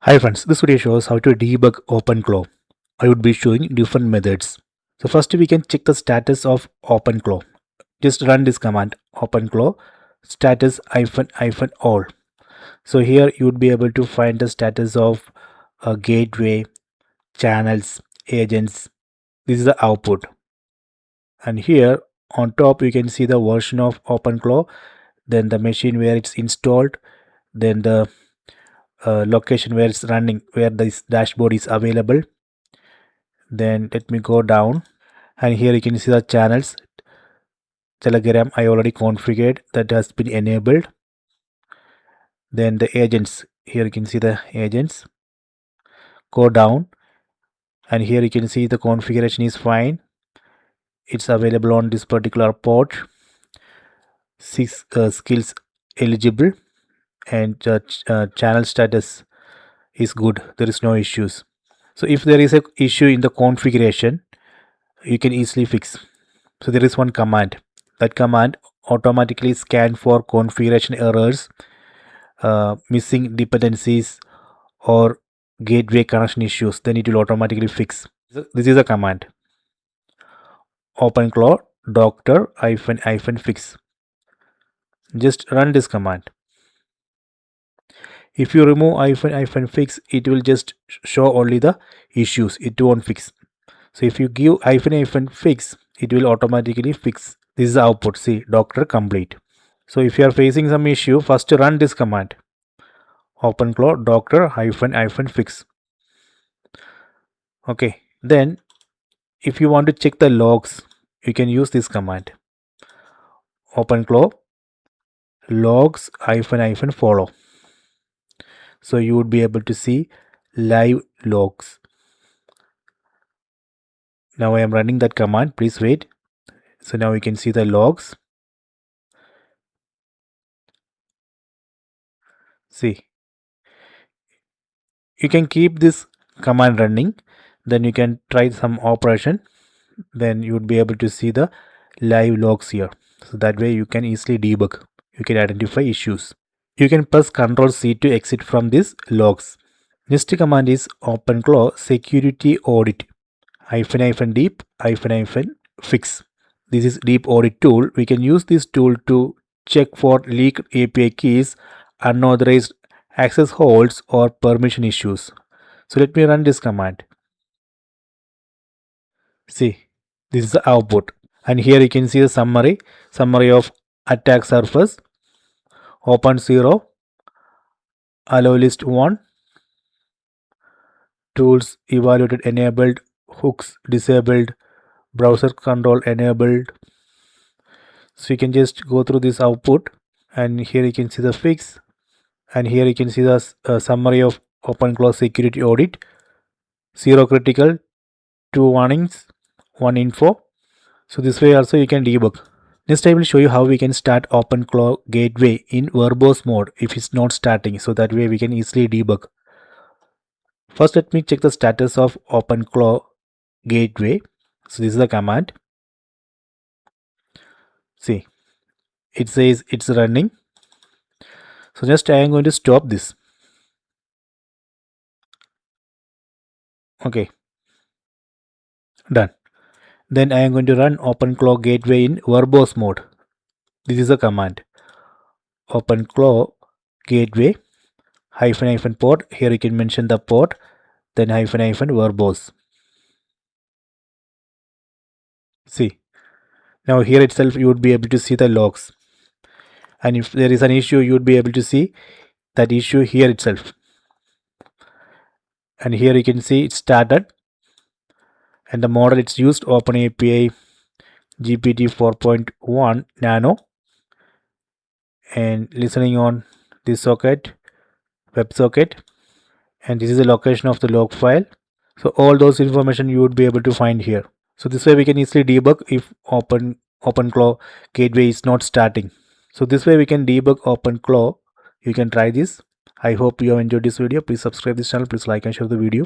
Hi friends, this video shows how to debug OpenClaw. I would be showing different methods. So first we can check the status of OpenClaw. Just run this command OpenClaw status -all. So here you would be able to find the status of a gateway, channels, agents. This is the output. And here on top you can see the version of OpenClaw, then the machine where it's installed, then the location where it's running, where this dashboard is available. Then let me go down, and here you can see the channels. Telegram I already configured, that has been enabled. Then the agents, here you can see the agents. Go down, and here you can see the configuration is fine. It's available on this particular port. 6 skills eligible, and channel status is good. There is no issues. So if there is a issue in the configuration, you can easily fix. So there is one command. That command automatically scan for configuration errors, missing dependencies, or gateway connection issues. Then it will automatically fix. This is a command. OpenClaw doctor -fix. Just run this command. If you remove -fix, it will just show only the issues. It won't fix. So if you give -fix, it will automatically fix. This is the output. See, doctor complete. So if you are facing some issue, first run this command OpenClaw doctor -fix. Okay, then if you want to check the logs, you can use this command OpenClaw logs -follow. So you would be able to see live logs. Now I am running that command. Please wait. So now you can see the logs. See, you can keep this command running, then you can try some operation, then you would be able to see the live logs here. So that way you can easily debug, you can identify issues. You can press Ctrl C to exit from these logs. Next command is OpenClaw security audit -deep -fix. This is deep audit tool. We can use this tool to check for leaked API keys, unauthorized access holds, or permission issues. So let me run this command. See, this is the output, and here you can see the summary of attack surface, open 0, allow list 1, tools evaluated enabled, hooks disabled, browser control enabled. So you can just go through this output, and here you can see the fix, and here you can see the summary of OpenClaw security audit. 0 critical, 2 warnings, 1 info. So this way also you can debug. Next I will show you how we can start OpenClaw gateway in verbose mode if it's not starting, so that way we can easily debug. First let me check the status of OpenClaw gateway. So this is the command. See, it says it's running. So just I am going to stop this. Okay, done. Then I am going to run OpenClaw gateway in verbose mode. This is a command OpenClaw gateway -port. Here you can mention the port, then -verbose. See, now here itself you would be able to see the logs, and if there is an issue you would be able to see that issue here itself. And here you can see it started, and the model it's used OpenAPI GPT 4.1 Nano, and listening on this socket, WebSocket, and this is the location of the log file. So all those information you would be able to find here. So this way we can easily debug if OpenClaw gateway is not starting. So this way we can debug OpenClaw. You can try this. I hope you have enjoyed this video. Please subscribe this channel. Please like and share the video.